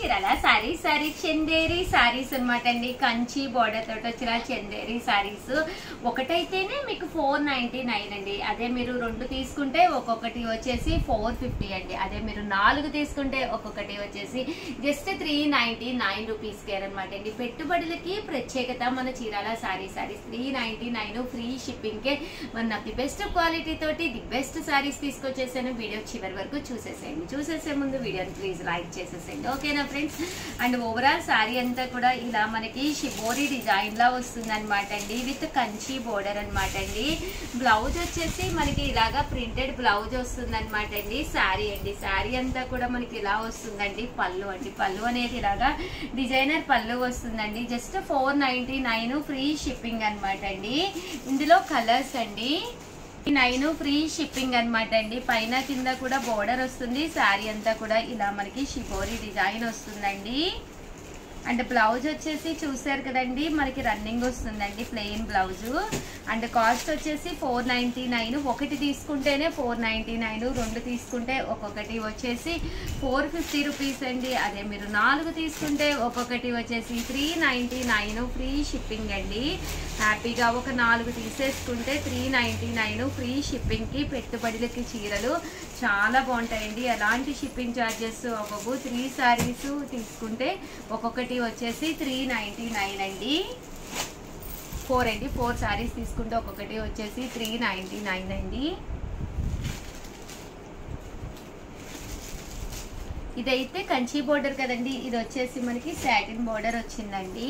Chirala sorry Chanderi saris అన్నమాట అండి. Kanchi border తోటి వచ్చిన చందేరి సారీస్ ఒకటైతేనే మీకు 499 అండి. అదే మీరు 2 తీసుకుంటే ఒక్కొక్కటి వచ్చేసి 450 అండి. అదే మీరు 4 తీసుకుంటే ఒక్కొక్కటి వచ్చేసి జస్ట్ 399 రూపీస్ కేర్ అనమాట అండి. పెట్టుబడులకి ప్రత్యేకత మన చీరాల సారీస్ 399 ఫ్రీ షిప్పింగ్ కే మన ది బెస్ట్ క్వాలిటీ తోటి ది బెస్ట్ సారీస్ తీసుకొచ్చేసాను. వీడియో చివరి వరకు చూసేసేయండి. చూసేసే ముందు వీడియోని ప్లీజ్ లైక్ చేసేసేయండి, ఓకేనా ఫ్రెండ్స్. అండ్ ఓవరాల్ సారీ అంతా కూడా ఇలా మనకి షిబోరి డిజైన్ లా వస్తుంది అనమాట అండి, విత్ కంచి బోర్డర్ అనమాట అండి. బ్లౌజ్ వచ్చేసి మనకి ఇలాగా ప్రింటెడ్ బ్లౌజ్ వస్తుంది అనమాట అండి. శారీ అండి, శారీ అంతా కూడా మనకి ఇలా వస్తుందండి. పళ్ళు అండి, పళ్ళు అనేది ఇలాగా డిజైనర్ పళ్ళు వస్తుందండి. జస్ట్ 499 ఫ్రీ షిప్పింగ్ అనమాట అండి. ఇందులో కలర్స్ అండి 9 ఫ్రీ షిప్పింగ్ అనమాట అండి. పైన కింద కూడా బోర్డర్ వస్తుంది. శారీ అంతా కూడా ఇలా మనకి షిబోరి డిజైన్ వస్తుందండి. అండ్ బ్లౌజ్ వచ్చేసి చూసారు కదండి, మనకి రన్నింగ్ వస్తుందండి ప్లెయిన్ బ్లౌజ్. అండ్ కాస్ట్ వచ్చేసి 499. ఒకటి తీసుకుంటేనే 499, 2 తీసుకుంటే ఒక్కొక్కటి వచ్చేసి 450 రూపీస్ అండి. అదే మీరు 4 తీసుకుంటే ఒక్కొక్కటి వచ్చేసి 399 ఫ్రీ షిప్పింగ్ అండి. హ్యాపీగా ఒక 4 తీసేసుకుంటే 399 ఫ్రీ షిప్పింగ్కి. పెట్టుబడులకి చీరలు చాలా బాగుంటాయండి. ఎలాంటి షిప్పింగ్ ఛార్జెస్ ఒక్కొక్క 3 శారీస్ తీసుకుంటే ఒక్కొక్కటి వచ్చేసి 399 అండి. 4 అండి, 4 శారీస్ తీసుకుంటే ఒక్కొక్కటి వచ్చేసి 399 అండి. ఇదైతే కంచి బోర్డర్ కదండి, ఇది వచ్చేసి మనకి సాటిన్ బోర్డర్ వచ్చిందండి.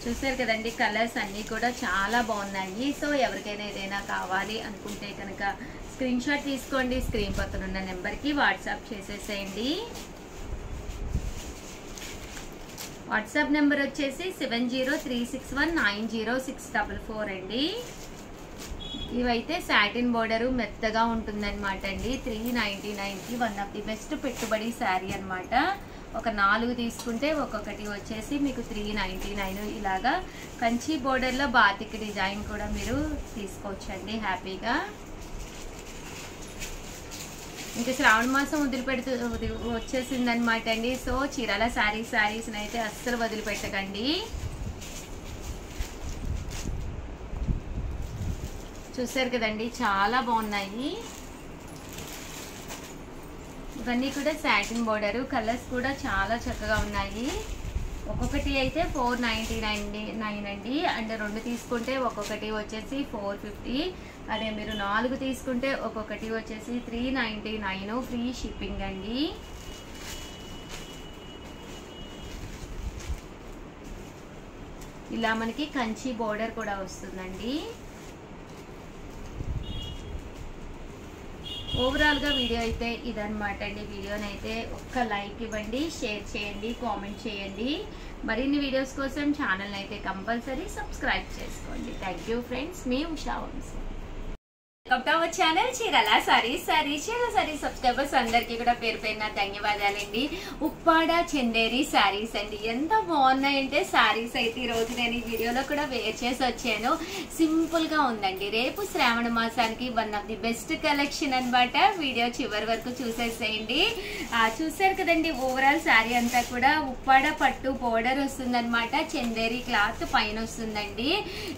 చూసారు కదండి, కలర్స్ అన్నీ కూడా చాలా బాగున్నాయి. సో ఎవరికైనా ఏదైనా కావాలి అనుకుంటే కనుక స్క్రీన్ షాట్ తీసుకోండి. స్క్రీన్ పక్కన ఉన్న నెంబర్కి వాట్సాప్ చేసేసేయండి. వాట్సాప్ నెంబర్ వచ్చేసి 7036190644 అండి. ఇవైతే సాటిన్ బోర్డరు మెత్తగా ఉంటుందన్నమాట అండి. 399కి వన్ ఆఫ్ ది బెస్ట్ పెట్టుబడి శారీ అనమాట. ఒక 4 తీసుకుంటే ఒక్కొక్కటి వచ్చేసి మీకు 399. ఇలాగా కంచి బోర్డర్లో బాతిక్ డిజైన్ కూడా మీరు తీసుకోవచ్చండి హ్యాపీగా. ఇంకా శ్రావణ మాసం వచ్చేసింది అనమాట అండి. సో చీరాల శారీస్ని అయితే అస్సలు వదిలిపెట్టకండి. చూసారు కదండి, చాలా బాగున్నాయి. ఇవన్నీ కూడా సాటిన్ బోర్డరు, కలర్స్ కూడా చాలా చక్కగా ఉన్నాయి. ఒక్కొక్కటి అయితే 499 అండి. అండ్ 2 తీసుకుంటే ఒక్కొక్కటి వచ్చేసి 450. అదే మీరు 4 తీసుకుంటే ఒక్కొక్కటి వచ్చేసి 399 ఫ్రీ షిప్పింగ్ అండి. ఇలా మనకి కంచి బోర్డర్ కూడా వస్తుందండి. ఓవరాల్ గా వీడియో అయితే ఇదన్నమాట అండి. వీడియోనైతే ఒక్క లైక్ ఇవ్వండి, షేర్ చేయండి, కామెంట్ చేయండి. మరిన్ని వీడియోస్ కోసం ఛానల్ అయితే కంపల్సరీ సబ్స్క్రైబ్ చేసుకోండి. థ్యాంక్ యూ ఫ్రెండ్స్, మీ Usha Vamsi. Our channel Chirala Sarees subscribers అందరికీ కూడా పేరు పేరున ధన్యవాదాలండి. ఉప్పాడ చందేరి శారీస్ అండి, ఎంత బాగున్నాయంటే శారీస్ అయితే ఈ రోజు నేను ఈ వీడియోలో కూడా వేర్ చేసి వచ్చాను. సింపుల్ గా ఉందండి. రేపు శ్రావణ మాసానికి one of the best collection అనమాట. వీడియో చివరి వరకు చూసేసేయండి. చూసారు కదండి, ఓవరాల్ శారీ అంతా కూడా ఉప్పాడ పట్టు బోర్డర్ వస్తుంది అనమాట. చందేరి క్లాత్ పైన వస్తుందండి.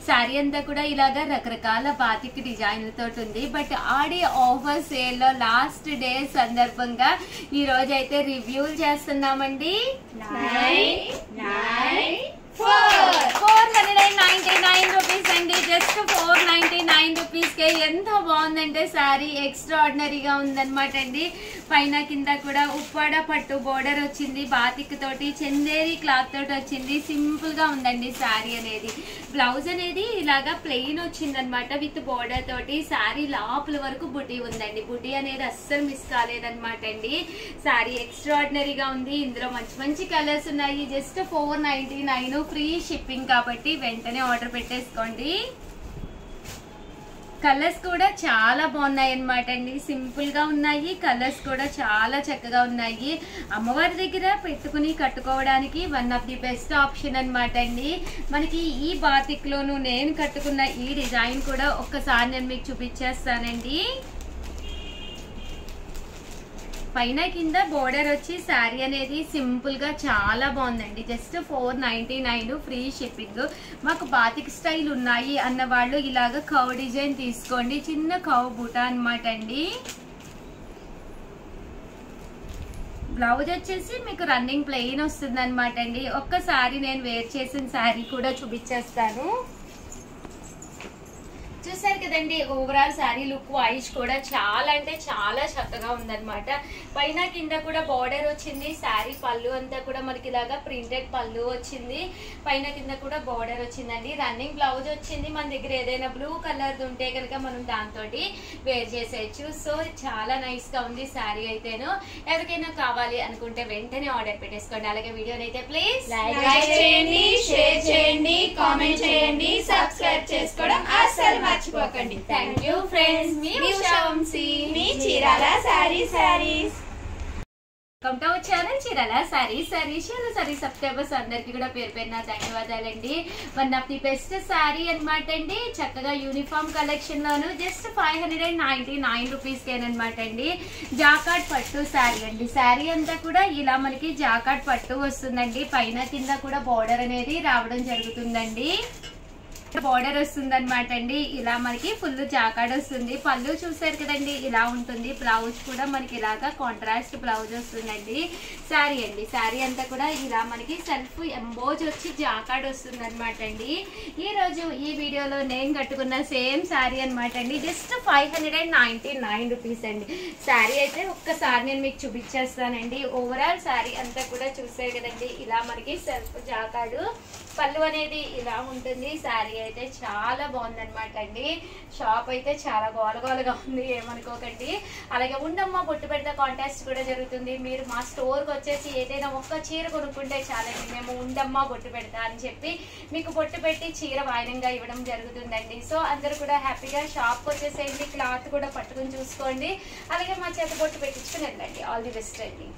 శారీ అంతా కూడా ఇలాగా రకరకాల బాతిక్ డిజైన్లతో ఉంది. బట్ ఆడి ఆఫర్ సేల్ లో లాస్ట్ డే సందర్భంగా ఈ రోజు అయితే రివ్యూలు చేస్తున్నామండి. 499 రూపీస్ అండి. జస్ట్ 499 రూపీస్ కే ఎంత బాగుందంటే శారీ ఎక్స్ట్రాడినరీగా ఉందన్నమాట అండి. పైన కింద కూడా ఉప్పాడ పట్టు బోర్డర్ వచ్చింది, బాతిక్ తోటి చందేరి క్లాత్ తోటి వచ్చింది. సింపుల్ గా ఉందండి శారీ అనేది. బ్లౌజ్ అనేది ఇలాగా ప్లెయిన్ వచ్చిందనమాట విత్ బోర్డర్ తోటి. శారీ లోపల వరకు బుటీ ఉందండి. బుటీ అనేది అస్సలు మిస్ కాలేదన్నమాట అండి. శారీ ఎక్స్ట్రాడినరీగా ఉంది. ఇందులో మంచి మంచి కలర్స్ ఉన్నాయి. జస్ట్ 499 ఫ్రీ షిప్పింగ్ కాబట్టి వెంటనే ఆర్డర్ పెట్టేసుకోండి. కలర్స్ కూడా చాలా బాగున్నాయి అన్నమాట అండి. సింపుల్ గా ఉన్నాయి. కలర్స్ కూడా చాలా చక్కగా ఉన్నాయి. అమ్మవారి దగ్గర పెట్టుకుని కట్టుకోవడానికి one of the best option అన్నమాట అండి. మనకి ఈ బాతిక్ లోను నేను కట్టుకున్న ఈ డిజైన్ కూడా ఒక్కసారి నేను మీకు చూపించేస్తానండి. పైన కింద బోర్డర్ వచ్చి శారీ అనేది సింపుల్ గా చాలా బాగుందండి. Just 499 free shipping. మాకు బాతిక్ స్టైల్ ఉన్నాయి అన్న వాళ్ళు ఇలాగ కవ్ డిజైన్ తీసుకోండి. చిన్న కవ్ బూటా అన్నమాట అండి. బ్లౌజ్ వచ్చేసి మీకు రన్నింగ్ ప్లెయిన్ వస్తుంది అనమాట అండి. ఒక్కసారి నేను వేర్ చేసిన శారీ కూడా చూపించేస్తాను. చూసారు కదండి, ఓవరాల్ శారీ లుక్ వైజ్ కూడా చాలా అంటే చాలా చక్కగా ఉందన్నమాట. పైన కింద కూడా బార్డర్ వచ్చింది. శారీ పళ్ళు అంతా కూడా మనకి ఇలాగా ప్రింటెడ్ పళ్ళు వచ్చింది. పైన కింద కూడా బార్డర్ వచ్చిందండి. రన్నింగ్ బ్లౌజ్ వచ్చింది. మన దగ్గర ఏదైనా బ్లూ కలర్ ఉంటే కనుక మనం దాంతో వేర్ చేసేయచ్చు. సో చాలా నైస్ గా ఉంది శారీ అయితేను. ఎవరికైనా కావాలి అనుకుంటే వెంటనే ఆర్డర్ పెట్టేసుకోండి. అలాగే వీడియోని అయితే ప్లీజ్ లైక్ చేయండి, షేర్ చేయండి, కామెంట్ చేయండి, సబ్స్క్రైబ్ చేసుకోవడం అస్సలు మర్చిపోకండి. Thank you friends. మీ వంశీ, మీ Chirala Sarees. Welcome to our channel Chirala Sarees. Subscribers అందరికి కూడా పేరు పేరున ధన్యవాదాలండి. One of the best sari అనమాట అండి. చక్కగా యూనిఫామ్ కలెక్షన్ లోను జస్ట్ 599 రూపీస్ కేనమాట అండి. జాకాట్ పట్టు శారీ అండి. శారీ అంతా కూడా ఇలా మనకి జాకాట్ పట్టు వస్తుందండి. పైన కింద కూడా బోర్డర్ అనేది రావడం జరుగుతుందండి. బోర్డర్ వస్తుంది అనమాట అండి. ఇలా మనకి ఫుల్ జాకాడ్ వస్తుంది. పళ్ళు చూసారు కదండి, ఇలా ఉంటుంది. బ్లౌజ్ కూడా మనకి ఇలాగా కాంట్రాస్ట్ బ్లౌజ్ వస్తుందండి. శారీ అండి. శారీ అంతా కూడా ఇలా మనకి సెల్ఫ్ ఎంబోజ్ వచ్చి జాకాడ్ వస్తుంది అనమాట అండి. ఈ రోజు ఈ వీడియోలో నేను కట్టుకున్న సేమ్ శారీ అనమాట అండి. జస్ట్ 599 రూపీస్ అండి. శారీ అయితే ఒక్కసారి నేను మీకు చూపించేస్తానండి. ఓవరాల్ శారీ అంతా కూడా చూసారు కదండి, ఇలా మనకి సెల్ఫ్ జాకాడు. పళ్ళు అనేది ఇలా ఉంటుంది. శారీ అయితే చాలా బాగుందన్నమాట అండి. షాప్ అయితే చాలా గోలగోలగా ఉంది, ఏమనుకోకండి. అలాగే ఉండమ్మ బొట్టు పెడతా కాంటెస్ట్ కూడా జరుగుతుంది. మీరు మా స్టోర్కి వచ్చేసి ఏదైనా ఒక్క చీర కొనుక్కుంటే చాలండి, మేము ఉండమ్మ బొట్టు పెడతా అని చెప్పి మీకు బొట్టు పెట్టి చీర వాయినంగా ఇవ్వడం జరుగుతుందండి. సో అందరూ కూడా హ్యాపీగా షాప్కి వచ్చేసేయండి. క్లాత్ కూడా పట్టుకుని చూసుకోండి. అలాగే మా చేత బొట్టు పెట్టించుకుని వెళ్ళండి. ఆల్ ది బెస్ట్ అండి.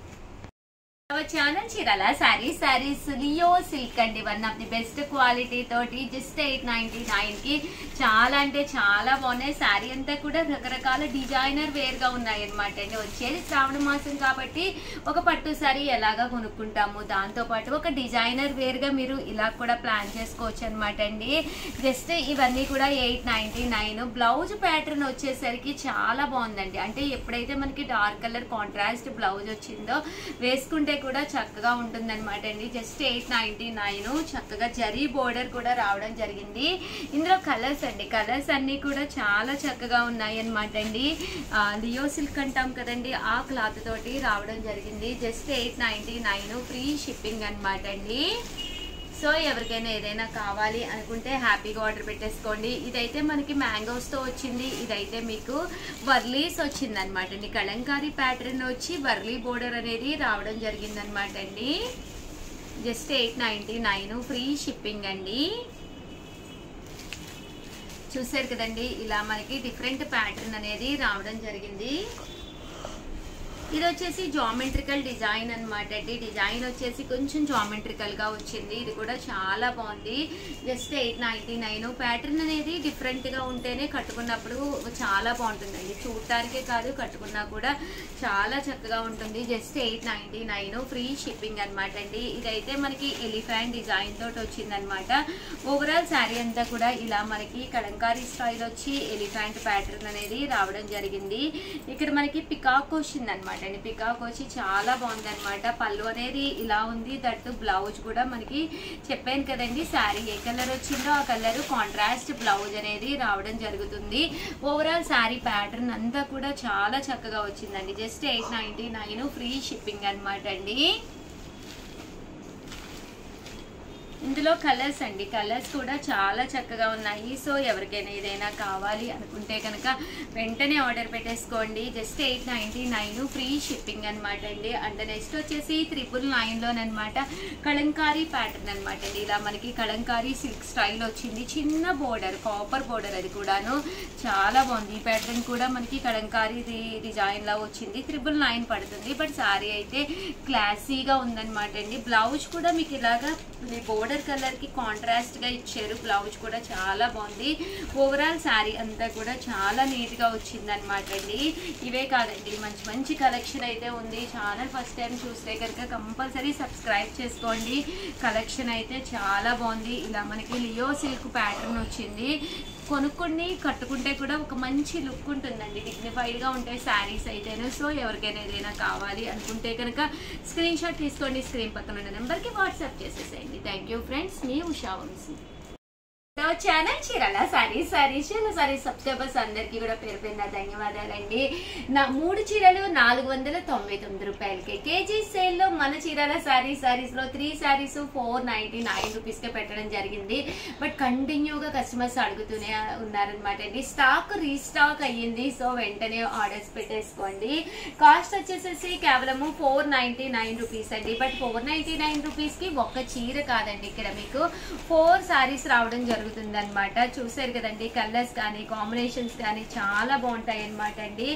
Channel Chirala saris Leo silk అండి. One of the best quality తోటి జస్ట్ 899 కి చాలా అంటే చాలా బాగున్నాయి. శారీ అంతా కూడా రకరకాల డిజైనర్ వేర్ గా ఉన్నాయి అనమాట అండి. వచ్చేది శ్రావణ మాసం కాబట్టి ఒక పట్టు శారీ ఎలాగా కొనుక్కుంటాము, దాంతో పాటు ఒక డిజైనర్ వేర్ గా మీరు ఇలా కూడా ప్లాన్ చేసుకోవచ్చు అనమాట అండి. జస్ట్ ఇవన్నీ కూడా 899. బ్లౌజ్ ప్యాటర్న్ వచ్చేసరికి చాలా బాగుందండి. అంటే ఎప్పుడైతే మనకి డార్క్ కలర్ కాంట్రాస్ట్ బ్లౌజ్ వచ్చిందో వేసుకుంటే కూడా చక్కగా ఉంటుంది అనమాట అండి. జస్ట్ 899. చక్కగా జరీ బోర్డర్ కూడా రావడం జరిగింది. ఇందులో కలర్స్ అండి. కలర్స్ అన్ని కూడా చాలా చక్కగా ఉన్నాయి అనమాట అండి. లియో సిల్క్ అంటాం కదండి, ఆ క్లాత్ తోటి రావడం జరిగింది. జస్ట్ 899 ఫ్రీ షిప్పింగ్ అనమాట అండి. సో ఎవరికైనా ఏదైనా కావాలి అనుకుంటే హ్యాపీగా ఆర్డర్ పెట్టేసుకోండి. ఇదైతే మనకి మ్యాంగోస్తో వచ్చింది. ఇదైతే మీకు వర్లీస్ వచ్చింది అనమాట అండి. కలంకారీ ప్యాటర్న్ వచ్చి వర్లీ బోర్డర్ అనేది రావడం జరిగిందనమాట అండి. జస్ట్ 899 ఫ్రీ షిప్పింగ్ అండి. చూసారు కదండి, ఇలా మనకి డిఫరెంట్ ప్యాటర్న్ అనేది రావడం జరిగింది. ఇది వచ్చేసి జామెట్రికల్ డిజైన్ అనమాట అండి. డిజైన్ వచ్చేసి కొంచెం జామెట్రికల్ గా వచ్చింది. ఇది కూడా చాలా బాగుంది. జస్ట్ 899. ప్యాటర్న్ అనేది డిఫరెంట్ గా ఉంటేనే కట్టుకున్నప్పుడు చాలా బాగుంటుందండి. చూడటానికే కాదు, కట్టుకున్నా కూడా చాలా చక్కగా ఉంటుంది. జస్ట్ 899 ఫ్రీ షిప్పింగ్ అనమాట అండి. ఇదైతే మనకి ఎలిఫెంట్ డిజైన్ తోటి వచ్చింది అనమాట. ఓవరాల్ శారీ అంతా కూడా ఇలా మనకి కలంకారీ స్టైల్ వచ్చి ఎలిఫెంట్ ప్యాటర్న్ అనేది రావడం జరిగింది. ఇక్కడ మనకి పికాక్ వచ్చింది అనమాట. పికాక్ వచ్చి చాలా బాగుంది అనమాట. పళ్ళు అనేది ఇలా ఉంది. దట్టు బ్లౌజ్ కూడా మనకి చెప్పాను కదండి, శారీ ఏ కలర్ వచ్చిందో ఆ కలర్ కాంట్రాస్ట్ బ్లౌజ్ అనేది రావడం జరుగుతుంది. ఓవరాల్ శారీ ప్యాటర్న్ అంతా కూడా చాలా చక్కగా వచ్చిందండి. జస్ట్ 899 ఫ్రీ షిప్పింగ్ అనమాట అండి. ఇందులో కలర్స్ అండి. కలర్స్ కూడా చాలా చక్కగా ఉన్నాయి. సో ఎవరికైనా ఏదైనా కావాలి అనుకుంటే కనుక వెంటనే ఆర్డర్ పెట్టేసుకోండి. జస్ట్ 899 ఫ్రీ షిప్పింగ్ అనమాట అండి. అండ్ నెక్స్ట్ వచ్చేసి 999లోనమాట కలంకారీ ప్యాటర్న్ అనమాట అండి. ఇలా మనకి కలంకారీ సిల్క్ స్టైల్ వచ్చింది. చిన్న బోర్డర్, కాపర్ బోర్డర్, అది కూడాను చాలా బాగుంది. ఈ ప్యాటర్న్ కూడా మనకి కలంకారీ డిజైన్ లా వచ్చింది. 999 పడుతుంది. బట్ శారీ అయితే క్లాసీగా ఉందనమాట అండి. బ్లౌజ్ కూడా మీకు ఇలాగా బోర్డర్ బార్డర్ కలర్ కి కాంట్రాస్ట్ గా ఇచ్చారు. బ్లౌజ్ కూడా చాలా బాగుంది. ఓవరాల్ శారీ అంతా కూడా చాలా నీట్ గా వచ్చింది అనమాట అండి. ఇవే కాదండి, మంచి మంచి కలెక్షన్ అయితే ఉంది. ఛానల్ ఫస్ట్ టైం చూస్తే కనుక కంపల్సరీ సబ్స్క్రైబ్ చేసుకోండి. కలెక్షన్ అయితే చాలా బాగుంది. ఇలా మనకి లియో సిల్క్ ప్యాటర్న్ వచ్చింది. కొనుక్కొని కట్టుకుంటే కూడా ఒక మంచి లుక్ ఉంటుందండి, డిగ్నిఫైడ్గా ఉంటాయి శారీస్ అయితేనే. సో ఎవరికైనా ఏదైనా కావాలి అనుకుంటే కనుక స్క్రీన్ షాట్ తీసుకోండి, స్క్రీన్ పక్కన ఉన్న నెంబర్కి వాట్సాప్ చేసేసేయండి. థ్యాంక్ యూ ఫ్రెండ్స్, మీ ఉషా వంశీ. ఛానల్ చీరాల సారీస్ సబ్స్క్రైబర్స్ అందరికీ కూడా పేరు పేరున ధన్యవాదాలండి. నా 3 చీరలు 499 రూపాయలకి కేజీ సేల్లో మన చీరాల సారీస్ లో 3 శారీస్ 499 రూపీస్ కే పెట్టడం జరిగింది. బట్ కంటిన్యూగా కస్టమర్స్ అడుగుతూనే ఉన్నారనమాట అండి. స్టాక్ రీస్టాక్ అయ్యింది. సో వెంటనే ఆర్డర్స్ పెట్టేసుకోండి. కాస్ట్ వచ్చేసేసి కేవలము 499 రూపీస్ అండి. బట్ 499 రూపీస్ కి ఒక్క చీర కాదండి, ఇక్కడ మీకు 4 శారీస్ రావడం జరుగుతుంది అనమాట. చూసారు కదండి, కలర్స్ కానీ కాంబినేషన్స్ కానీ చాలా బాగుంటాయి అనమాట అండి.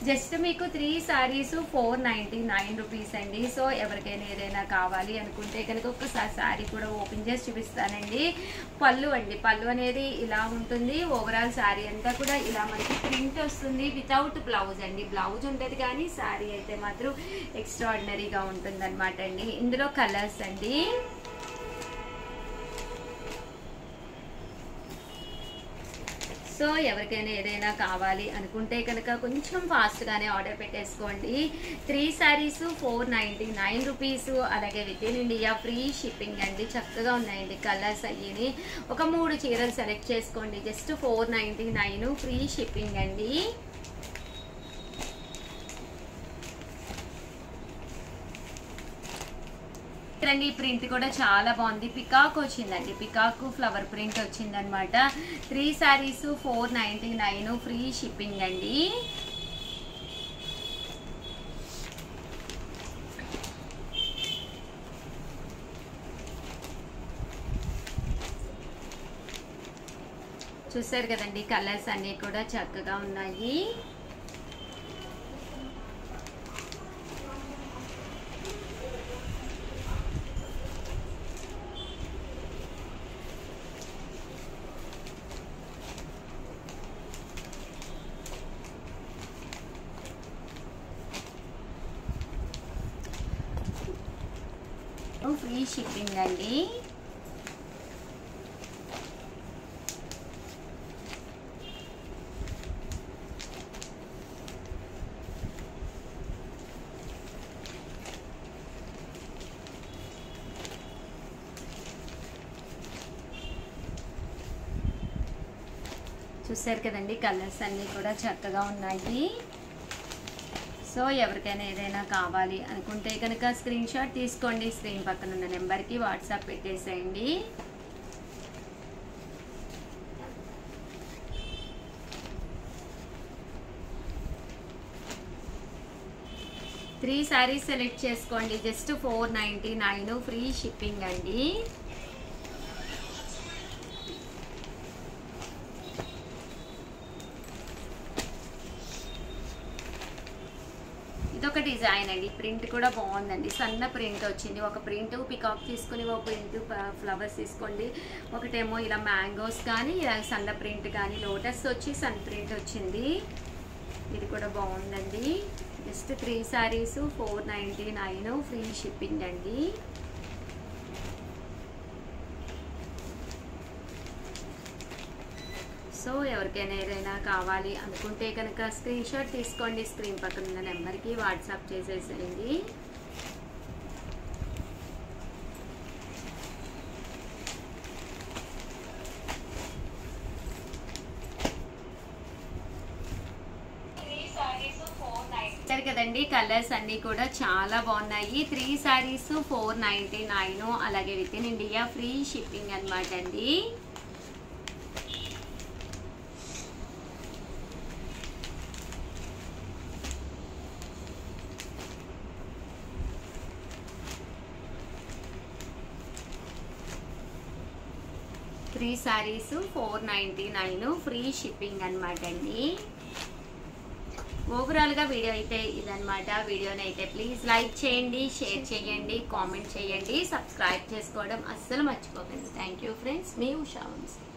జస్ట్ మీకు 3 శారీస్ 499 రూపీస్ అండి. సో ఎవరికైనా ఏదైనా కావాలి అనుకుంటే కనుక ఒక్కసారి శారీ కూడా ఓపెన్ చేసి చూపిస్తానండి. పళ్ళు అండి, పళ్ళు అనేది ఇలా ఉంటుంది. ఓవరాల్ శారీ అంతా కూడా ఇలా మనకి ప్రింట్ వస్తుంది వితౌట్ బ్లౌజ్ అండి. బ్లౌజ్ ఉంటుంది కానీ శారీ అయితే మాత్రం ఎక్స్ట్రాడినరీగా ఉంటుంది అనమాట అండి. ఇందులో కలర్స్ అండి, సో ఎవరికైనా ఏదైనా కావాలి అనుకుంటే కనుక కొంచెం ఫాస్ట్గానే ఆర్డర్ పెట్టేసుకోండి. 3 శారీస్ 499 రూపీస్. అలాగే with in India free shipping అండి. చక్కగా ఉన్నాయండి కలర్స్ అయ్యి. ఒక 3 చీరలు సెలెక్ట్ చేసుకోండి. జస్ట్ 499 ఫ్రీ షిప్పింగ్ అండి. ఈ ప్రింట్ కూడా చాలా బాగుంది. పికాక్ వచ్చిందండి, పికాక్ ఫ్లవర్ ప్రింట్ వచ్చిందనమాట. 3 శారీస్ 499 ఫ్రీ షిప్పింగ్ అండి. చూసారు కదండి, కలర్స్ అన్నీ కూడా చక్కగా ఉన్నాయి. ఫ్రీ షిప్పింగ్ అండి. చూసారు కదండి, కలర్స్ అన్నీ కూడా చక్కగా ఉన్నాయి. సో ఎవరికైనా ఏదైనా కావాలి అనుకుంటే కనుక స్క్రీన్ షాట్ తీసుకోండి, స్క్రీన్ పక్కన ఉన్న నెంబర్కి వాట్సాప్ పెట్టేసేయండి. త్రీ శారీస్ సెలెక్ట్ చేసుకోండి. జస్ట్ 499 ఫ్రీ షిప్పింగ్ అండి. ఇదొక డిజైన్ అండి. ప్రింట్ కూడా బాగుందండి, సన్న ప్రింట్ వచ్చింది. ఒక ప్రింట్ పికాక్ తీసుకుని ఒక ప్రింట్ ఫ్లవర్స్ తీసుకోండి. ఒకటేమో ఇలా మ్యాంగోస్ కానీ ఇలా సన్న ప్రింట్ కానీ లోటస్ వచ్చి సన్ ప్రింట్ వచ్చింది. ఇది కూడా బాగుందండి. జస్ట్ 3 శారీస్ 499 ఫ్రీ షిప్పింగ్ అండి. సో ఎవరికైనా ఏదైనా కావాలి అనుకుంటే కనుక స్క్రీన్ షాట్ తీసుకోండి, స్క్రీన్ పక్కన ఉన్న నెంబర్కి వాట్సాప్ చేసేసేయండి. కదండి, కలర్స్ అన్ని కూడా చాలా బాగున్నాయి. 3 శారీస్ 499, అలాగే with in India free shipping అనమాట అండి. త్రీ శారీస్ 499 ఫ్రీ షిప్పింగ్ అనమాట అండి. ఓవరాల్ గా వీడియో అయితే ఇదన్నమాట. వీడియోని అయితే ప్లీజ్ లైక్ చేయండి, షేర్ చేయండి, కామెంట్ చేయండి, సబ్స్క్రైబ్ చేసుకోవడం అస్సలు మర్చిపోకండి. థ్యాంక్ యూ ఫ్రెండ్స్, మీ ఉషా వంశీ.